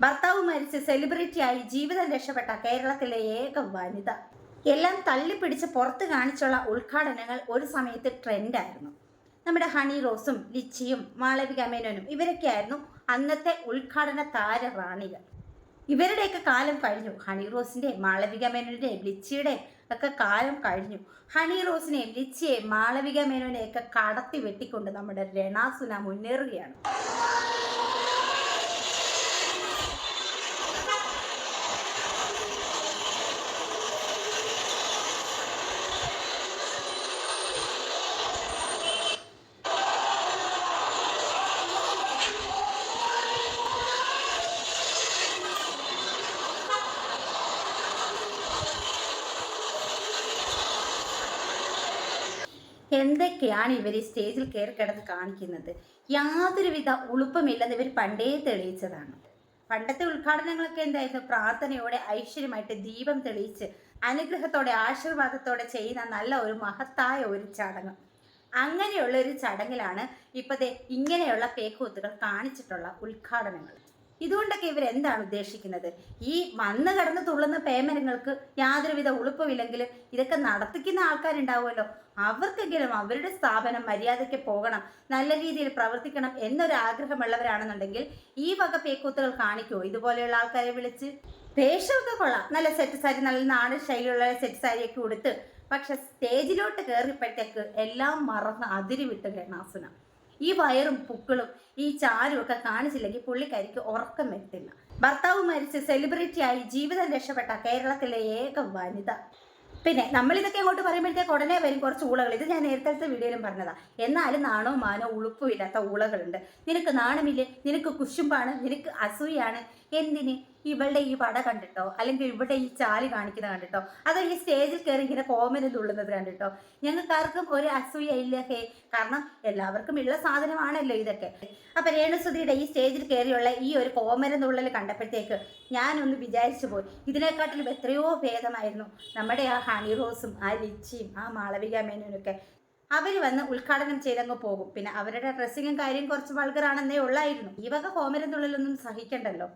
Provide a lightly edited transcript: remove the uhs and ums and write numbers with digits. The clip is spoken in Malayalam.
ഭർത്താവ് മരിച്ച് സെലിബ്രിറ്റിയായി ജീവിതം രക്ഷപ്പെട്ട കേരളത്തിലെ ഏക വനിത. എല്ലാം തള്ളിപ്പിടിച്ച് പുറത്ത് കാണിച്ചുള്ള ഉദ്ഘാടനങ്ങൾ ഒരു സമയത്ത് ട്രെൻഡായിരുന്നു. നമ്മുടെ ഹണി റോസും ലിച്ചിയും മാളവിക മേനോനും ഇവരൊക്കെയായിരുന്നു അന്നത്തെ ഉദ്ഘാടന താരറാണികൾ. ഇവരുടെയൊക്കെ കാലം കഴിഞ്ഞു. ഹണി റോസിന്റെ, മാളവിക മേനോന്റെ, ലിച്ചിയുടെ ഒക്കെ കാലം കഴിഞ്ഞു. ഹണി റോസിനെ, ലിച്ചിയെ, മാളവിക മേനോനെയൊക്കെ കടത്തി വെട്ടിക്കൊണ്ട് നമ്മുടെ രണാസുന മുന്നേറുകയാണ്. എന്തൊക്കെയാണ് ഇവർ ഈ സ്റ്റേജിൽ കയറി കിടന്ന് കാണിക്കുന്നത്? യാതൊരുവിധ ഉളുപ്പമില്ലെന്ന് ഇവർ പണ്ടേ തെളിയിച്ചതാണ്. പണ്ടത്തെ ഉദ്ഘാടനങ്ങളൊക്കെ എന്തായിരുന്നു? പ്രാർത്ഥനയോടെ ഐശ്വര്യമായിട്ട് ദീപം തെളിയിച്ച് അനുഗ്രഹത്തോടെ ആശീർവാദത്തോടെ ചെയ്യുന്ന നല്ല ഒരു മഹത്തായ ഒരു ചടങ്ങ്. അങ്ങനെയുള്ള ഒരു ചടങ്ങിലാണ് ഇപ്പോഴത്തെ ഇങ്ങനെയുള്ള പേക്കൂത്തുകൾ കാണിച്ചിട്ടുള്ള ഉദ്ഘാടനങ്ങൾ. ഇതുകൊണ്ടൊക്കെ ഇവരെന്താണ് ഉദ്ദേശിക്കുന്നത്? ഈ വന്ന് കടന്ന് തുള്ളുന്ന പേമരങ്ങൾക്ക് യാതൊരുവിധ ഉളുപ്പമില്ലെങ്കിലും ഇതൊക്കെ നടത്തിക്കുന്ന ആൾക്കാരുണ്ടാവുമല്ലോ, അവർക്കെങ്കിലും അവരുടെ സ്ഥാപനം മര്യാദയ്ക്ക് പോകണം, നല്ല രീതിയിൽ പ്രവർത്തിക്കണം എന്നൊരു ആഗ്രഹമുള്ളവരാണെന്നുണ്ടെങ്കിൽ ഈ വക പേക്കൂത്തുകൾ കാണിക്കുമോ? ഇതുപോലെയുള്ള ആൾക്കാരെ വിളിച്ച് വേഷമൊക്കെ കൊള്ളാം, നല്ല സെറ്റ് സാരി, നല്ല നാടൻ ശൈലിയുള്ള സെറ്റ് സാരിയൊക്കെ ഉടുത്ത്, പക്ഷെ സ്റ്റേജിലോട്ട് കയറിയപ്പോഴത്തേക്ക് എല്ലാം മറന്ന് അതിരിവിട്ട് രണാസുന. ഈ വയറും പുക്കളും ഈ ചാരും ഒക്കെ കാണിച്ചില്ലെങ്കിൽ പുള്ളിക്കാരിക്ക് ഉറക്കം വരത്തില്ല. ഭർത്താവ് മരിച്ച് സെലിബ്രിറ്റിയായി ജീവിതം രക്ഷപ്പെട്ട കേരളത്തിലെ ഏക വനിത. പിന്നെ നമ്മളിതൊക്കെ അങ്ങോട്ട് പറയുമ്പോഴത്തേക്ക് ഉടനെ വരും കുറച്ച് ഊളകൾ. ഇത് ഞാൻ നേരത്തെ വീഡിയോയിലും പറഞ്ഞതാ. എന്നാലും നാണോ മാനോ ഉളുപ്പും ഇല്ലാത്ത ഊളകളുണ്ട്. നിനക്ക് നാണമില്ലേ? നിനക്ക് കുശുമ്പാണ്? നിനക്ക് അസൂയാണ്? എന്തിന്? ഇവളുടെ ഈ വട കണ്ടിട്ടോ, അല്ലെങ്കിൽ ഇവിടെ ഈ ചാലി കാണിക്കുന്നത് കണ്ടിട്ടോ, അതോ ഈ സ്റ്റേജിൽ കയറി ഇങ്ങനെ കോമന് തുള്ളുന്നത് കണ്ടിട്ടോ? ഞങ്ങൾക്കാർക്കും ഒരു അസൂയ ഇല്ല ഹേ, കാരണം എല്ലാവർക്കും ഉള്ള സാധനമാണല്ലോ ഇതൊക്കെ. അപ്പൊ രേണുസുധിയുടെ ഈ സ്റ്റേജിൽ കയറിയുള്ള ഈ ഒരു കോമന തുള്ളൽ കണ്ടപ്പോഴത്തേക്ക് ഞാനൊന്ന് വിചാരിച്ചു പോയി, ഇതിനെക്കാട്ടിലും എത്രയോ ഭേദമായിരുന്നു നമ്മുടെ ആ ഹണി റോസും ആ ലിച്ചിയും ആ മാളവിക മേനോനൊക്കെ. അവർ വന്ന് ഉദ്ഘാടനം ചെയ്തങ്ങ് പോകും. പിന്നെ അവരുടെ ഡ്രസ്സിങ്ങും കാര്യം കുറച്ച് വൾഗറാണെന്നേ ഉള്ളായിരുന്നു. ഈ വക കോമന തുള്ളലൊന്നും സഹിക്കണ്ടല്ലോ.